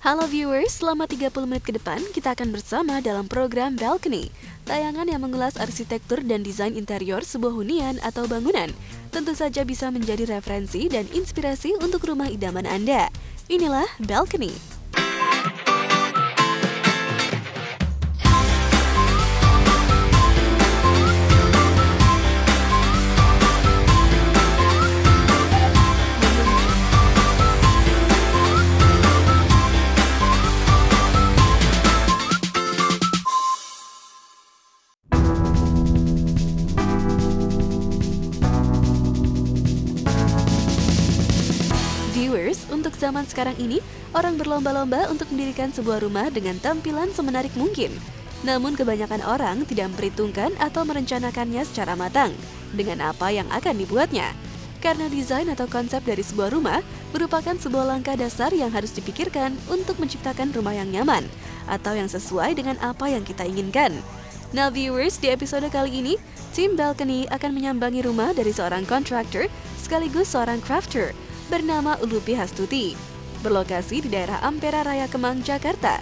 Halo viewers, selama 30 menit ke depan kita akan bersama dalam program Balcony, tayangan yang mengulas arsitektur dan desain interior sebuah hunian atau bangunan. Tentu saja bisa menjadi referensi dan inspirasi untuk rumah idaman Anda. Inilah Balcony. Viewers, untuk zaman sekarang ini, orang berlomba-lomba untuk mendirikan sebuah rumah dengan tampilan semenarik mungkin. Namun kebanyakan orang tidak memperhitungkan atau merencanakannya secara matang dengan apa yang akan dibuatnya. Karena desain atau konsep dari sebuah rumah merupakan sebuah langkah dasar yang harus dipikirkan untuk menciptakan rumah yang nyaman atau yang sesuai dengan apa yang kita inginkan. Nah viewers, di episode kali ini, tim Balcony akan menyambangi rumah dari seorang kontraktor sekaligus seorang crafter bernama Ulupi Hastuti, berlokasi di daerah Ampera Raya Kemang, Jakarta.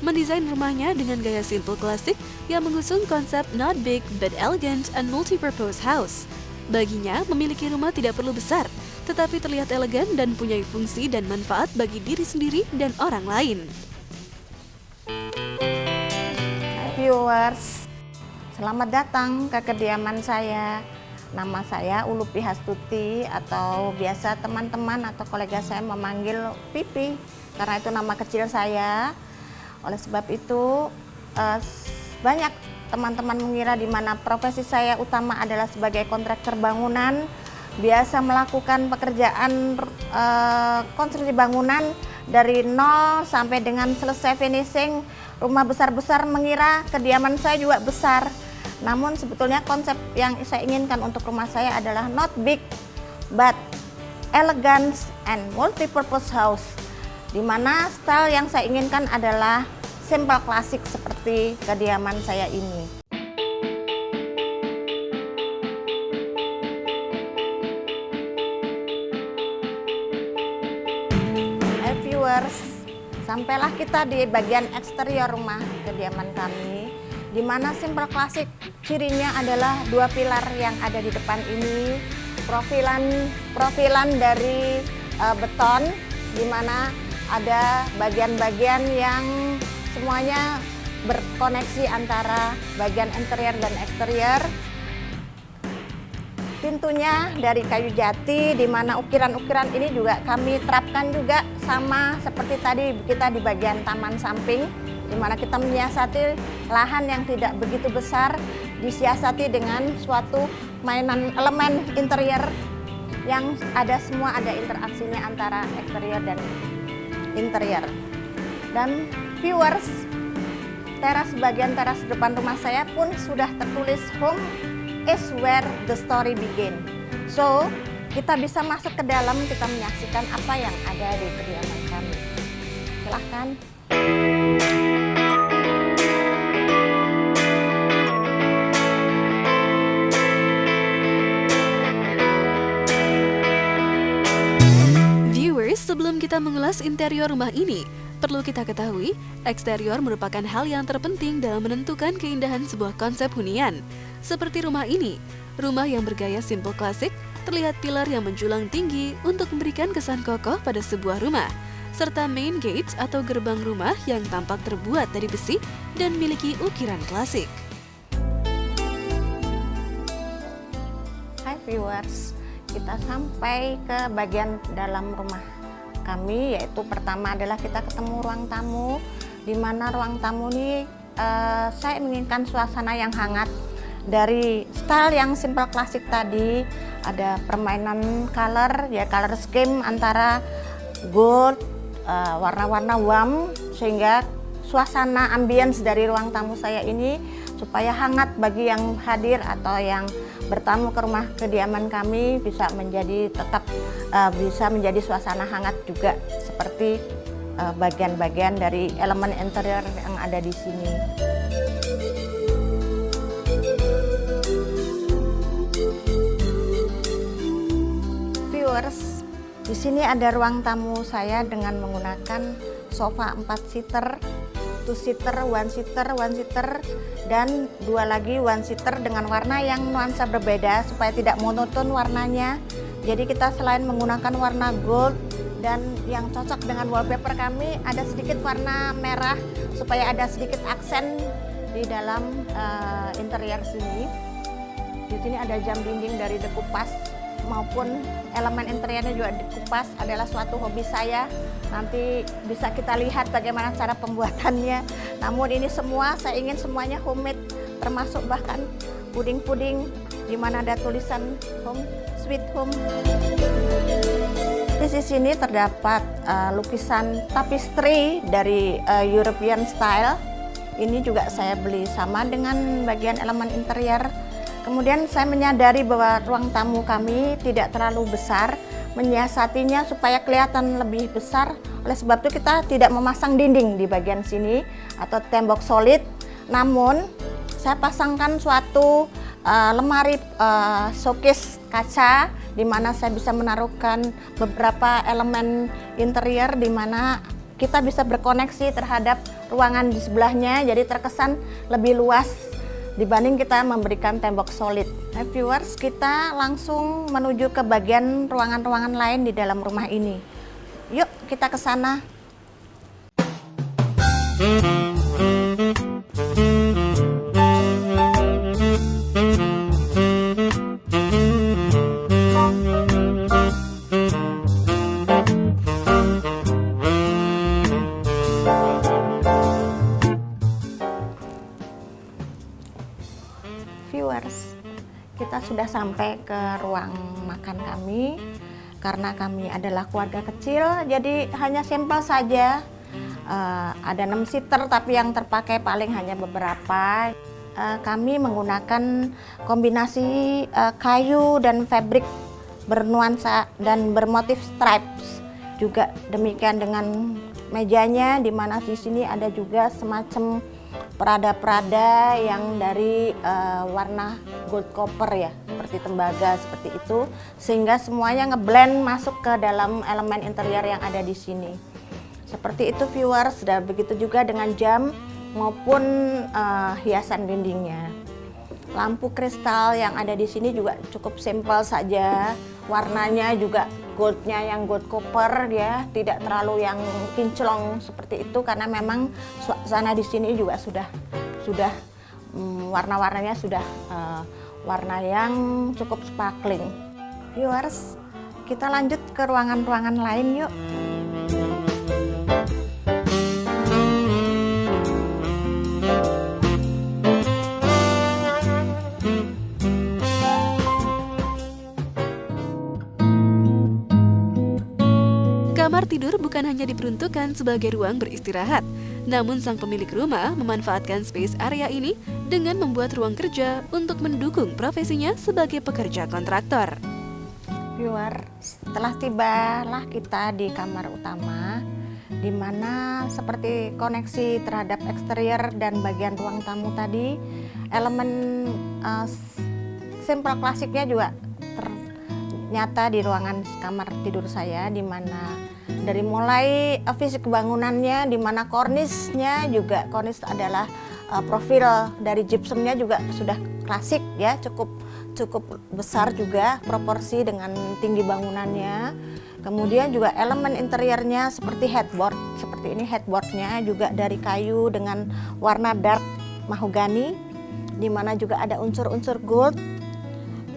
Mendesain rumahnya dengan gaya simple klasik yang mengusung konsep not big but elegant and multi-purpose house. Baginya, memiliki rumah tidak perlu besar, tetapi terlihat elegan dan punya fungsi dan manfaat bagi diri sendiri dan orang lain. Hai viewers, selamat datang ke kediaman saya. Nama saya Ulupi Hastuti atau biasa teman-teman atau kolega saya memanggil Pipi karena itu nama kecil saya. Oleh sebab itu banyak teman-teman mengira di mana profesi saya utama adalah sebagai kontraktor bangunan, biasa melakukan pekerjaan konstruksi bangunan dari nol sampai dengan selesai finishing rumah besar-besar, mengira kediaman saya juga besar. Namun sebetulnya konsep yang saya inginkan untuk rumah saya adalah not big but elegant and multi-purpose house, di mana style yang saya inginkan adalah simple klasik seperti kediaman saya ini. Hai viewers, sampailah kita di bagian eksterior rumah kediaman kami, di mana simple klasik cirinya adalah dua pilar yang ada di depan ini, profilan dari beton, di mana ada bagian-bagian yang semuanya berkoneksi antara bagian interior dan eksterior. Pintunya dari kayu jati, di mana ukiran-ukiran ini juga kami terapkan juga sama seperti tadi kita di bagian taman samping, di mana kita menyiasati lahan yang tidak begitu besar, disiasati dengan suatu mainan elemen interior yang semua ada interaksinya antara eksterior dan interior. Dan viewers, bagian teras depan rumah saya pun sudah tertulis home is where the story begin. So, kita bisa masuk ke dalam, kita menyaksikan apa yang ada di kediaman kami. Silahkan. Sebelum kita mengulas interior rumah ini, perlu kita ketahui, eksterior merupakan hal yang terpenting dalam menentukan keindahan sebuah konsep hunian. Seperti rumah ini, rumah yang bergaya simple klasik, terlihat pilar yang menjulang tinggi untuk memberikan kesan kokoh pada sebuah rumah, serta main gate atau gerbang rumah yang tampak terbuat dari besi dan memiliki ukiran klasik. Hai viewers, kita sampai ke bagian dalam rumah kami, yaitu pertama adalah kita ketemu ruang tamu, di mana ruang tamu ini saya menginginkan suasana yang hangat dari style yang simple klasik tadi. Ada permainan color, ya color scheme antara gold, warna-warna warm, sehingga suasana ambience dari ruang tamu saya ini supaya hangat bagi yang hadir atau yang bertamu ke rumah kediaman kami, bisa menjadi bisa menjadi suasana hangat juga seperti bagian-bagian dari elemen interior yang ada di sini. Viewers, di sini ada ruang tamu saya dengan menggunakan sofa 4 seater, 2 seater, 1 seater, 1 seater, dan 2 lagi 1 seater dengan warna yang nuansa berbeda supaya tidak monoton warnanya. Jadi kita selain menggunakan warna gold dan yang cocok dengan wallpaper kami ada sedikit warna merah supaya ada sedikit aksen di dalam interior sini. Di sini ada jam dinding dari dekupas maupun elemen interiornya juga dikupas, adalah suatu hobi saya. Nanti bisa kita lihat bagaimana cara pembuatannya. Namun ini semua saya ingin semuanya homemade, termasuk bahkan puding-puding di mana ada tulisan home sweet home. Di sini terdapat lukisan tapestry dari European style. Ini juga saya beli sama dengan bagian elemen interior. Kemudian saya menyadari bahwa ruang tamu kami tidak terlalu besar, menyiasatinya supaya kelihatan lebih besar. Oleh sebab itu kita tidak memasang dinding di bagian sini atau tembok solid. Namun saya pasangkan suatu lemari showcase kaca di mana saya bisa menaruhkan beberapa elemen interior di mana kita bisa berkoneksi terhadap ruangan di sebelahnya, jadi terkesan lebih luas dibanding kita memberikan tembok solid. Nah, viewers, kita langsung menuju ke bagian ruangan-ruangan lain di dalam rumah ini. Yuk kita ke sana. Viewers, kita sudah sampai ke ruang makan kami. Karena kami adalah keluarga kecil, jadi hanya simpel saja. Ada 6 seater, tapi yang terpakai paling hanya beberapa. Kami menggunakan kombinasi kayu dan fabric bernuansa dan bermotif stripes. Juga demikian dengan mejanya, di mana di sini ada juga semacam perada-perada yang dari warna gold copper ya, seperti tembaga seperti itu, sehingga semuanya ngeblend masuk ke dalam elemen interior yang ada di sini. Seperti itu viewers, dan begitu juga dengan jam maupun hiasan dindingnya. Lampu kristal yang ada di sini juga cukup simpel saja, warnanya juga goldnya yang gold copper ya, tidak terlalu yang kinclong seperti itu karena memang suasana di sini juga sudah warna-warnanya sudah warna yang cukup sparkling. Viewers, kita lanjut ke ruangan-ruangan lain yuk. Kamar tidur bukan hanya diperuntukkan sebagai ruang beristirahat, namun sang pemilik rumah memanfaatkan space area ini dengan membuat ruang kerja untuk mendukung profesinya sebagai pekerja kontraktor. Viewer, setelah tibalah kita di kamar utama, di mana seperti koneksi terhadap eksterior dan bagian ruang tamu tadi, elemen simple klasiknya juga ternyata di ruangan kamar tidur saya, di mana dari mulai fisik bangunannya, di mana kornisnya juga, kornis adalah profil dari gypsumnya juga sudah klasik ya, cukup besar juga proporsi dengan tinggi bangunannya. Kemudian juga elemen interiornya seperti headboard, seperti ini headboardnya juga dari kayu dengan warna dark mahogani, di mana juga ada unsur-unsur gold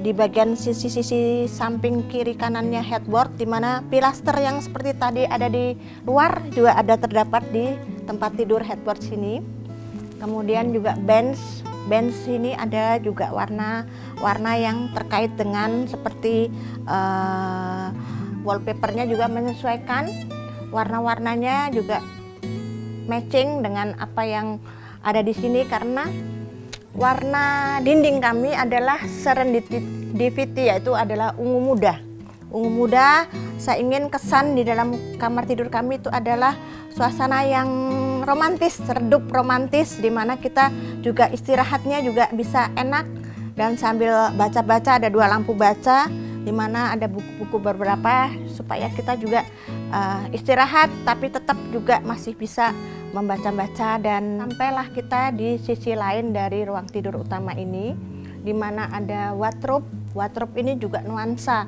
di bagian sisi-sisi samping kiri kanannya headboard, di mana pilaster yang seperti tadi ada di luar juga ada terdapat di tempat tidur headboard sini. Kemudian juga bench sini ada juga warna yang terkait dengan seperti wallpapernya juga menyesuaikan, warna-warnanya juga matching dengan apa yang ada di sini karena warna dinding kami adalah serendipity, yaitu adalah ungu muda. Ungu muda, saya ingin kesan di dalam kamar tidur kami itu adalah suasana yang romantis, redup romantis, di mana kita juga istirahatnya juga bisa enak dan sambil baca-baca, ada 2 lampu baca di mana ada buku-buku beberapa supaya kita juga istirahat tapi tetap juga masih bisa membaca-baca. Dan sampailah kita di sisi lain dari ruang tidur utama ini, di mana ada wardrobe. Wardrobe ini juga nuansa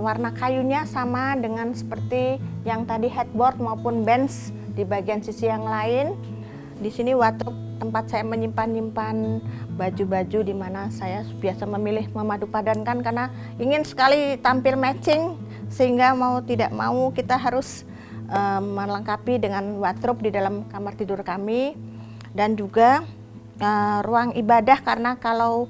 warna kayunya sama dengan seperti yang tadi headboard maupun bench di bagian sisi yang lain. Di sini wardrobe tempat saya menyimpan baju-baju, di mana saya biasa memilih memadu padankan karena ingin sekali tampil matching, sehingga mau tidak mau kita harus melengkapi dengan wardrobe di dalam kamar tidur kami. Dan juga ruang ibadah, karena kalau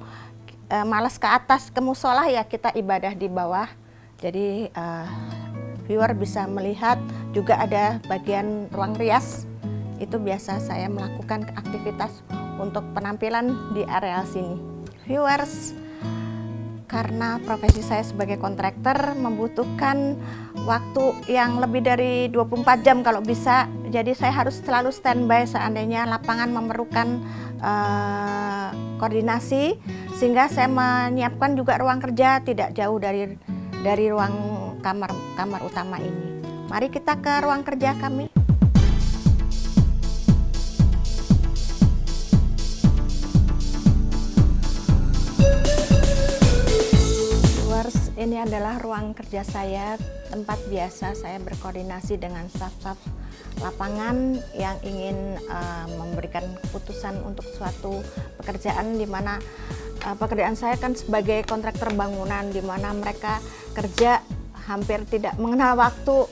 malas ke atas ke musola ya kita ibadah di bawah. Jadi viewer bisa melihat juga ada bagian ruang rias. Itu biasa saya melakukan aktivitas untuk penampilan di area sini. Viewers, karena profesi saya sebagai kontraktor membutuhkan waktu yang lebih dari 24 jam kalau bisa. Jadi saya harus selalu standby seandainya lapangan memerlukan koordinasi, sehingga saya menyiapkan juga ruang kerja tidak jauh dari ruang kamar utama ini. Mari kita ke ruang kerja kami. Ini adalah ruang kerja saya, tempat biasa saya berkoordinasi dengan staf-staf lapangan yang ingin memberikan keputusan untuk suatu pekerjaan, di mana pekerjaan saya kan sebagai kontraktor bangunan, di mana mereka kerja hampir tidak mengenal waktu,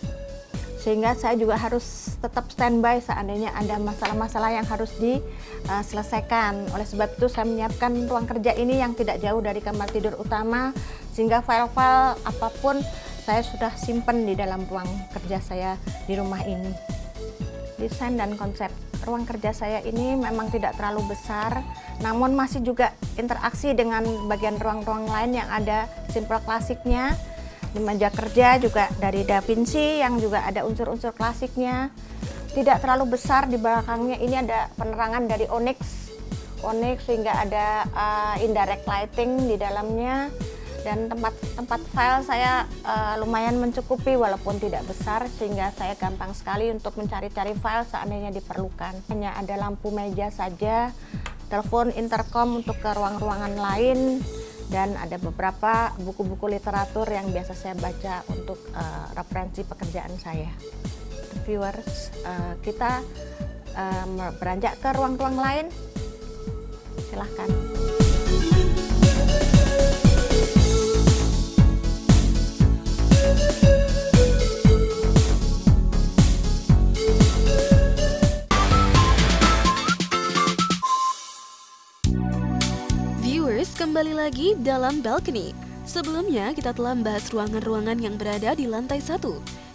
sehingga saya juga harus tetap standby seandainya ada masalah-masalah yang harus diselesaikan. Oleh sebab itu saya menyiapkan ruang kerja ini yang tidak jauh dari kamar tidur utama, sehingga file-file apapun saya sudah simpan di dalam ruang kerja saya di rumah ini. Desain dan konsep ruang kerja saya ini memang tidak terlalu besar, namun masih juga interaksi dengan bagian ruang-ruang lain yang ada simple klasiknya. Di meja kerja juga dari Da Vinci yang juga ada unsur-unsur klasiknya. Tidak terlalu besar, di belakangnya ini ada penerangan dari onyx sehingga ada indirect lighting di dalamnya. Dan tempat file saya lumayan mencukupi walaupun tidak besar, sehingga saya gampang sekali untuk mencari-cari file seandainya diperlukan. Hanya ada lampu meja saja, telepon intercom untuk ke ruang-ruangan lain, dan ada beberapa buku-buku literatur yang biasa saya baca untuk referensi pekerjaan saya. Viewers, kita beranjak ke ruang-ruang lain. Silahkan. Kembali lagi dalam balcony. Sebelumnya kita telah membahas ruangan-ruangan yang berada di lantai 1.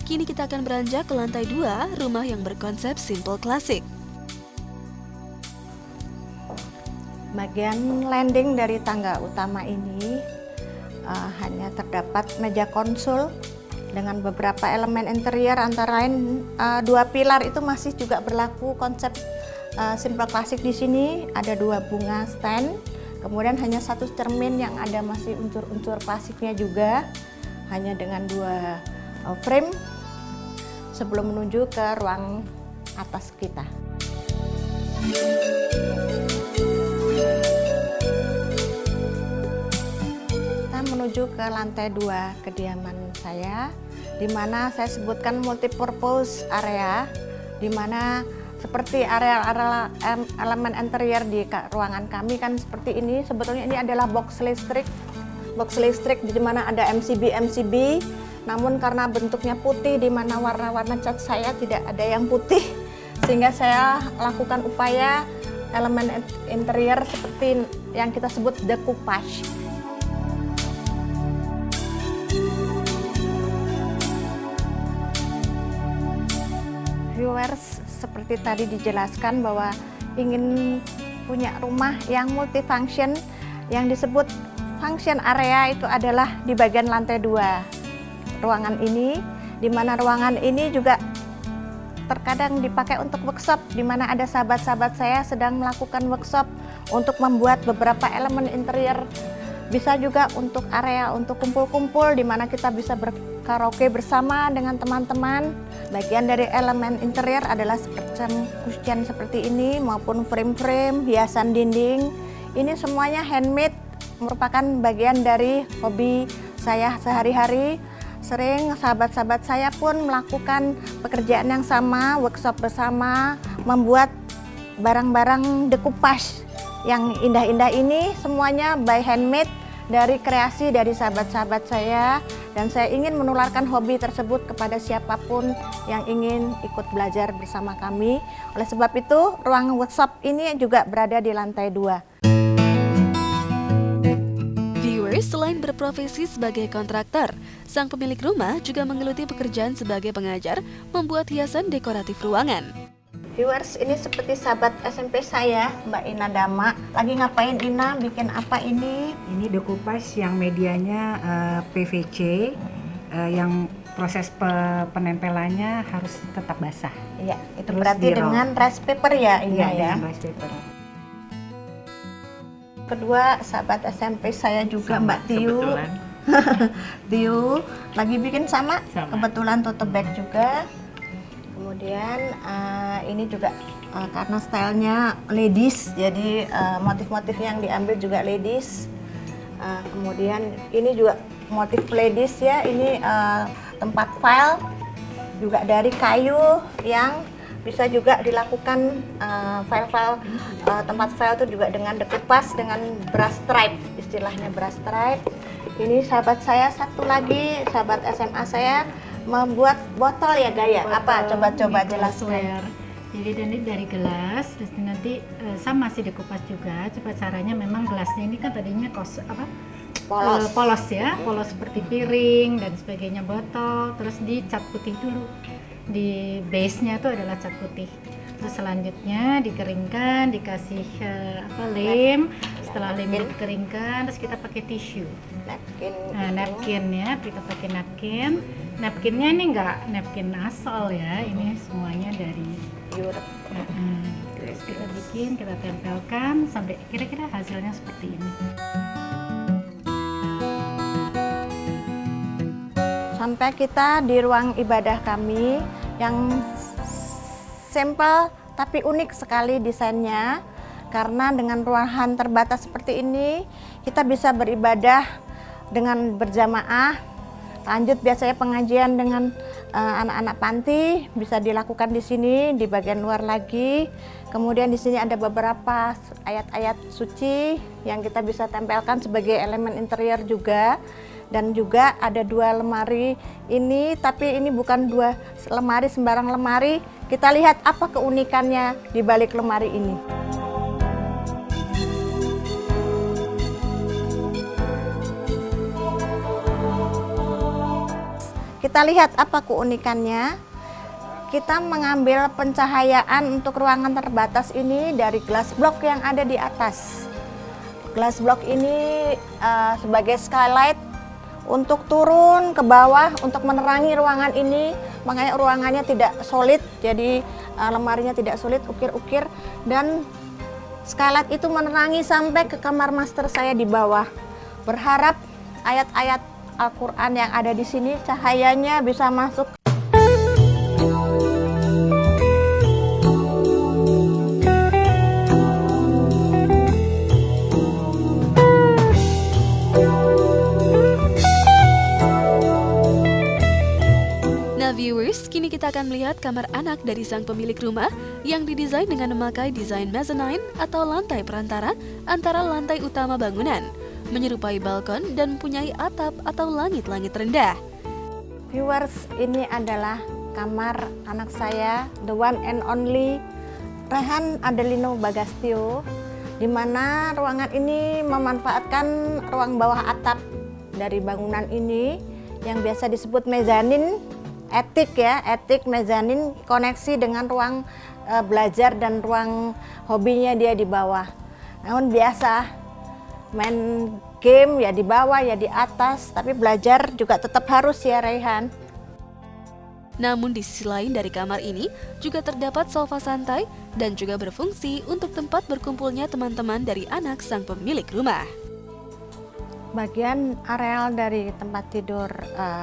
Kini kita akan beranjak ke lantai 2, rumah yang berkonsep simple klasik. Bagian landing dari tangga utama ini hanya terdapat meja konsul dengan beberapa elemen interior, antara lain 2 pilar itu masih juga berlaku konsep simple klasik. Di sini ada 2 bunga stand. Kemudian hanya 1 cermin yang ada masih unsur-unsur klasiknya juga, hanya dengan 2 frame sebelum menuju ke ruang atas kita. Kita menuju ke lantai 2 kediaman saya, di mana saya sebutkan multipurpose area, di mana seperti area elemen interior di ruangan kami kan seperti ini. Sebetulnya ini adalah box listrik di mana ada MCB, namun karena bentuknya putih, di mana warna-warna cat saya tidak ada yang putih, sehingga saya lakukan upaya elemen interior seperti yang kita sebut decoupage. Viewers, seperti tadi dijelaskan bahwa ingin punya rumah yang multifunction, yang disebut function area itu adalah di bagian lantai 2 ruangan ini, di mana ruangan ini juga terkadang dipakai untuk workshop, di mana ada sahabat-sahabat saya sedang melakukan workshop untuk membuat beberapa elemen interior Bisa juga untuk area untuk kumpul-kumpul di mana kita bisa berkaraoke bersama dengan teman-teman. Bagian dari elemen interior adalah seperti cushion seperti ini maupun frame-frame, hiasan dinding. Ini semuanya handmade, merupakan bagian dari hobi saya sehari-hari. Sering sahabat-sahabat saya pun melakukan pekerjaan yang sama, workshop bersama, membuat barang-barang decoupage yang indah-indah ini semuanya by handmade dari kreasi dari sahabat-sahabat saya, dan saya ingin menularkan hobi tersebut kepada siapapun yang ingin ikut belajar bersama kami. Oleh sebab itu, ruang workshop ini juga berada di lantai 2. Viewers, selain berprofesi sebagai kontraktor, sang pemilik rumah juga menggeluti pekerjaan sebagai pengajar membuat hiasan dekoratif ruangan. Viewers, ini seperti sahabat SMP saya, Mbak Ina Dama. Lagi ngapain Ina? Bikin apa ini? Ini decoupage yang medianya PVC, yang proses penempelannya harus tetap basah. Iya, itu Terus berarti di-roll. dengan rice paper ya Ina ya? Dengan rice paper. Kedua, sahabat SMP saya juga Sama, Mbak Tiu. kebetulan. Tiu lagi bikin sama. Sama. Kebetulan tote bag juga. Kemudian ini juga karena stylenya ladies, jadi motif-motif yang diambil juga ladies. Kemudian ini juga motif ladies ya, ini tempat file juga dari kayu yang bisa juga dilakukan file-file tempat file itu juga dengan decoupage dengan brush stripe, istilahnya brush stripe. Ini sahabat saya satu lagi, sahabat SMA saya membuat botol ya Gaya. Apa? Coba-coba jelaskan. Jadi ini dari gelas, terus nanti sama sih decoupage juga. Coba caranya memang gelasnya ini kan tadinya Polos. polos ya, polos seperti piring dan sebagainya, botol, terus dicat putih dulu. Di base-nya itu adalah cat putih. Terus selanjutnya dikeringkan, dikasih lem. Setelah lem dikeringkan, terus kita pakai tisu. Napkin. Nah, napkin ya, kita pakai napkin. Napkinnya ini nggak napkin asal ya, ini semuanya dari Europe. terus kita bikin, kita tempelkan sampai kira-kira hasilnya seperti ini. Sampai kita di ruang ibadah kami yang simple tapi unik sekali desainnya, karena dengan ruangan terbatas seperti ini kita bisa beribadah dengan berjamaah. Lanjut biasanya pengajian dengan anak-anak panti bisa dilakukan di sini, di bagian luar lagi. Kemudian di sini ada beberapa ayat-ayat suci yang kita bisa tempelkan sebagai elemen interior juga. Dan juga ada 2 lemari ini, tapi ini bukan 2 lemari sembarang lemari. Kita lihat apa keunikannya di balik lemari ini. Kita lihat apa keunikannya. Kita mengambil pencahayaan untuk ruangan terbatas ini dari glass block yang ada di atas. Glass block ini sebagai skylight untuk turun ke bawah untuk menerangi ruangan ini, makanya ruangannya tidak solid, jadi lemarinya tidak solid, ukir-ukir, dan skylight itu menerangi sampai ke kamar master saya di bawah. Berharap ayat-ayat Al-Quran yang ada di sini cahayanya bisa masuk. Viewers, kini kita akan melihat kamar anak dari sang pemilik rumah yang didesain dengan memakai desain mezzanine atau lantai perantara antara lantai utama bangunan, menyerupai balkon dan mempunyai atap atau langit-langit rendah. Viewers, ini adalah kamar anak saya, the one and only Rehan Adelino Bagastio, di mana ruangan ini memanfaatkan ruang bawah atap dari bangunan ini yang biasa disebut mezanin. Etik mezanin, koneksi dengan ruang belajar dan ruang hobinya dia di bawah. Namun biasa main game ya di bawah ya di atas, tapi belajar juga tetap harus ya Rehan. Namun di sisi lain dari kamar ini juga terdapat sofa santai dan juga berfungsi untuk tempat berkumpulnya teman-teman dari anak sang pemilik rumah. Bagian areal dari tempat tidur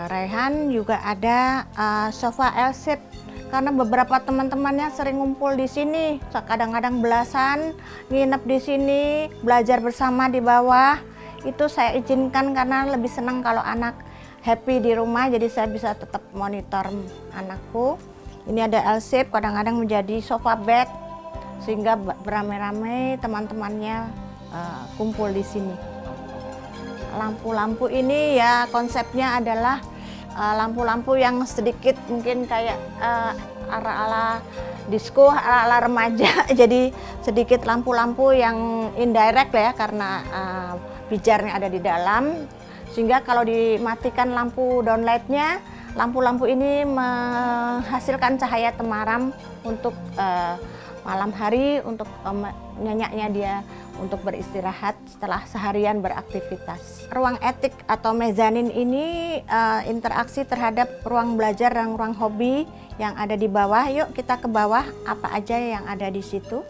Raihan juga ada sofa L-shape, karena beberapa teman-temannya sering ngumpul di sini, kadang-kadang belasan nginep di sini, belajar bersama di bawah. Itu saya izinkan karena lebih senang kalau anak happy di rumah, jadi saya bisa tetap monitor anakku. Ini ada L-shape, kadang-kadang menjadi sofa bed, sehingga beramai-ramai teman-temannya kumpul di sini. Lampu-lampu ini ya konsepnya adalah lampu-lampu yang sedikit mungkin kayak ala-ala disco, ala-ala remaja. Jadi sedikit lampu-lampu yang indirect ya, karena pijarnya ada di dalam, sehingga kalau dimatikan lampu downlightnya, lampu-lampu ini menghasilkan cahaya temaram untuk malam hari, untuk nyenyaknya dia untuk beristirahat setelah seharian beraktivitas. Ruang etik atau mezanin ini interaksi terhadap ruang belajar dan ruang hobi yang ada di bawah. Yuk kita ke bawah, apa aja yang ada di situ.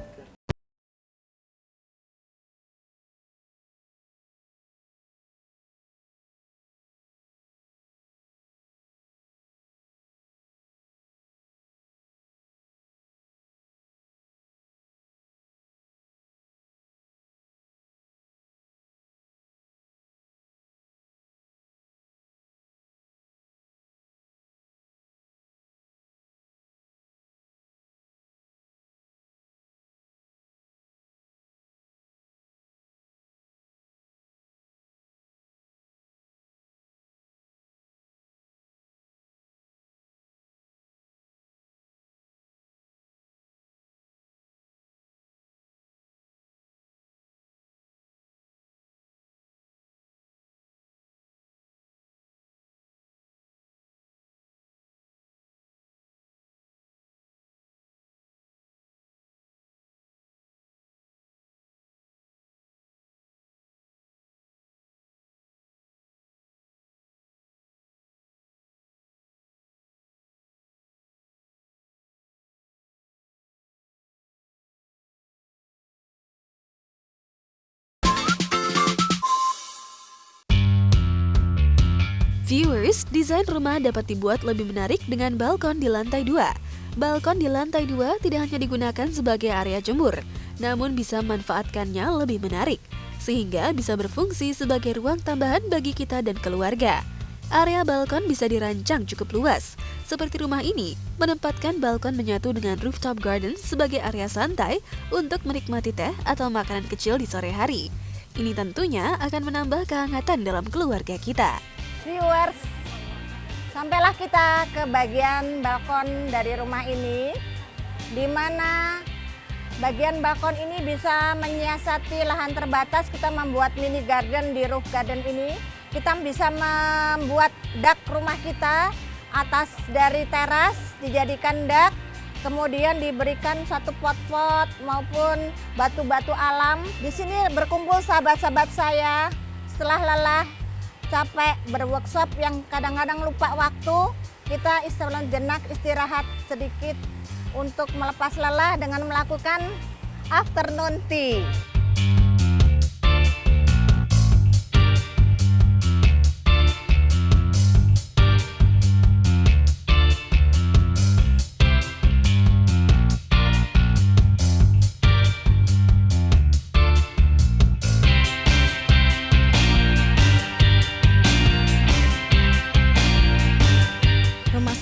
Viewers, desain rumah dapat dibuat lebih menarik dengan balkon di lantai 2. Balkon di lantai 2 tidak hanya digunakan sebagai area jemur, namun bisa memanfaatkannya lebih menarik, sehingga bisa berfungsi sebagai ruang tambahan bagi kita dan keluarga. Area balkon bisa dirancang cukup luas, seperti rumah ini, menempatkan balkon menyatu dengan rooftop garden sebagai area santai untuk menikmati teh atau makanan kecil di sore hari. Ini tentunya akan menambah kehangatan dalam keluarga kita. Viewers, sampailah kita ke bagian balkon dari rumah ini, di mana bagian balkon ini bisa menyiasati lahan terbatas. Kita membuat mini garden di roof garden ini. Kita bisa membuat dak rumah kita atas dari teras dijadikan dak, kemudian diberikan satu pot-pot maupun batu-batu alam. Di sini berkumpul sahabat-sahabat saya setelah lelah capek berworkshop yang kadang-kadang lupa waktu, kita jenak istirahat sedikit untuk melepas lelah dengan melakukan afternoon tea.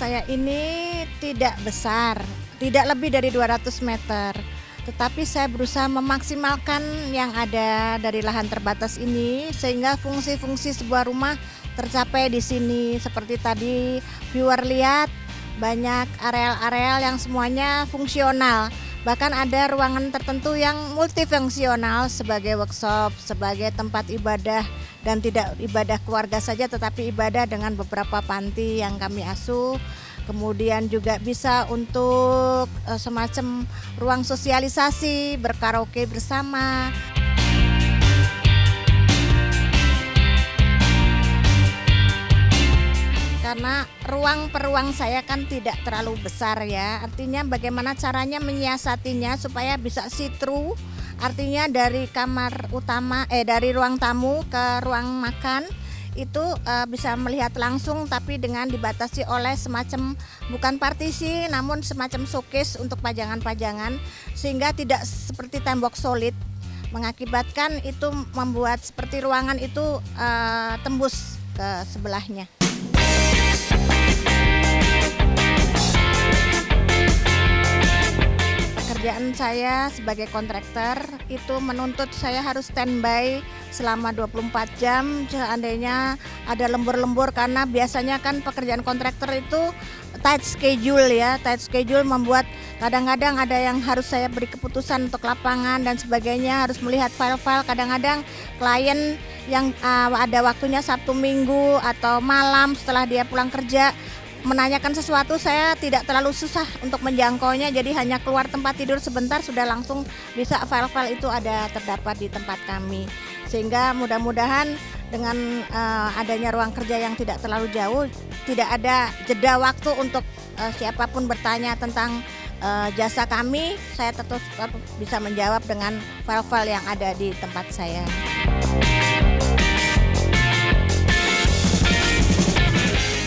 Saya ini tidak besar, tidak lebih dari 200 meter. Tetapi saya berusaha memaksimalkan yang ada dari lahan terbatas ini sehingga fungsi-fungsi sebuah rumah tercapai di sini. Seperti tadi viewer lihat, banyak areal-areal yang semuanya fungsional. Bahkan ada ruangan tertentu yang multifungsional sebagai workshop, sebagai tempat ibadah, dan tidak ibadah keluarga saja tetapi ibadah dengan beberapa panti yang kami asuh. Kemudian juga bisa untuk semacam ruang sosialisasi, berkaraoke bersama. karena ruang per ruang saya kan tidak terlalu besar ya. Artinya bagaimana caranya menyiasatinya supaya bisa see through. Artinya dari kamar utama dari ruang tamu ke ruang makan itu bisa melihat langsung, tapi dengan dibatasi oleh semacam bukan partisi namun semacam showcase untuk pajangan-pajangan, sehingga tidak seperti tembok solid, mengakibatkan itu membuat seperti ruangan itu tembus ke sebelahnya. Pekerjaan saya sebagai kontraktor itu menuntut saya harus standby selama 24 jam. Seandainya ada lembur-lembur, karena biasanya kan pekerjaan kontraktor itu tight schedule ya. Tight schedule membuat kadang-kadang ada yang harus saya beri keputusan untuk lapangan dan sebagainya, harus melihat file-file. Kadang-kadang klien yang ada waktunya Sabtu Minggu atau malam setelah dia pulang kerja menanyakan sesuatu, saya tidak terlalu susah untuk menjangkaunya, jadi hanya keluar tempat tidur sebentar sudah langsung bisa file-file itu ada terdapat di tempat kami. Sehingga mudah-mudahan dengan adanya ruang kerja yang tidak terlalu jauh, tidak ada jeda waktu untuk siapapun bertanya tentang jasa kami, saya tetap bisa menjawab dengan file-file yang ada di tempat saya.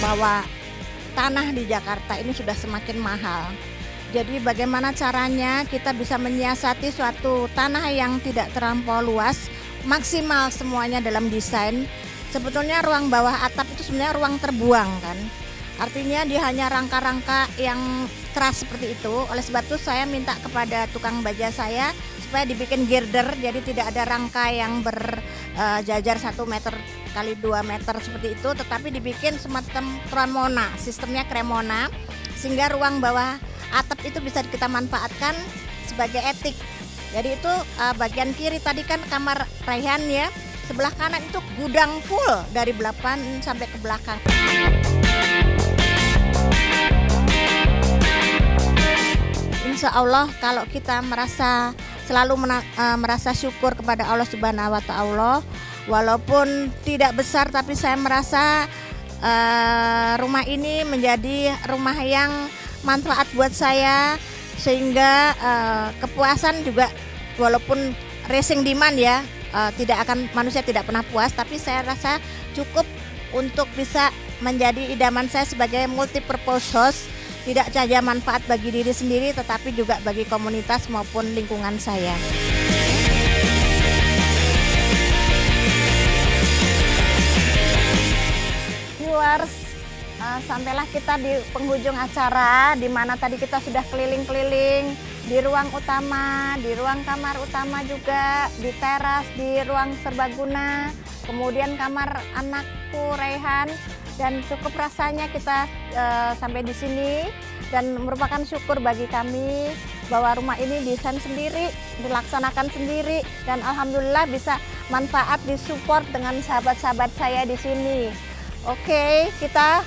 Bahwa tanah di Jakarta ini sudah semakin mahal. Jadi bagaimana caranya kita bisa menyiasati suatu tanah yang tidak terlampau luas, maksimal semuanya dalam desain. Sebetulnya ruang bawah atap itu sebenarnya ruang terbuang kan. Artinya dia hanya rangka-rangka yang keras seperti itu. Oleh sebab itu saya minta kepada tukang baja saya supaya dibikin girder, jadi tidak ada rangka yang berjajar 1 meter kali 2 meter seperti itu, tetapi dibikin semacam cremona, sistemnya cremona, sehingga ruang bawah atap itu bisa kita manfaatkan sebagai etik. Jadi itu bagian kiri tadi kan kamar Raihan ya, sebelah kanan itu gudang full dari belakang sampai ke belakang. Insya Allah kalau kita selalu merasa syukur kepada Allah Subhanahu wa Ta'ala, walaupun tidak besar, tapi saya merasa rumah ini menjadi rumah yang manfaat buat saya, sehingga kepuasan juga, walaupun racing demand ya, manusia tidak pernah puas, tapi saya rasa cukup untuk bisa menjadi idaman saya sebagai multi-purpose house. Tidak saja manfaat bagi diri sendiri, tetapi juga bagi komunitas maupun lingkungan saya. Viewers, sampailah kita di penghujung acara, di mana tadi kita sudah keliling-keliling di ruang utama, di ruang kamar utama juga, di teras, di ruang serbaguna, kemudian kamar anakku Raihan. Dan cukup rasanya kita sampai di sini, dan merupakan syukur bagi kami bahwa rumah ini desain sendiri, dilaksanakan sendiri, dan alhamdulillah bisa manfaat disupport dengan sahabat-sahabat saya di sini. Oke, kita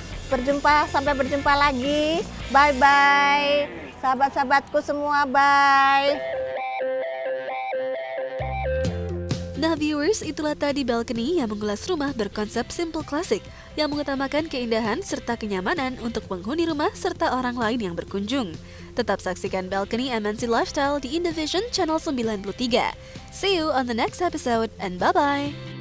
sampai berjumpa lagi. Bye bye, sahabat-sahabatku semua, bye. Nah viewers, itulah tadi balkoni yang mengulas rumah berkonsep simple classic yang mengutamakan keindahan serta kenyamanan untuk penghuni rumah serta orang lain yang berkunjung. Tetap saksikan Balcony MNC Lifestyle di Indovision Channel 93. See you on the next episode and bye-bye!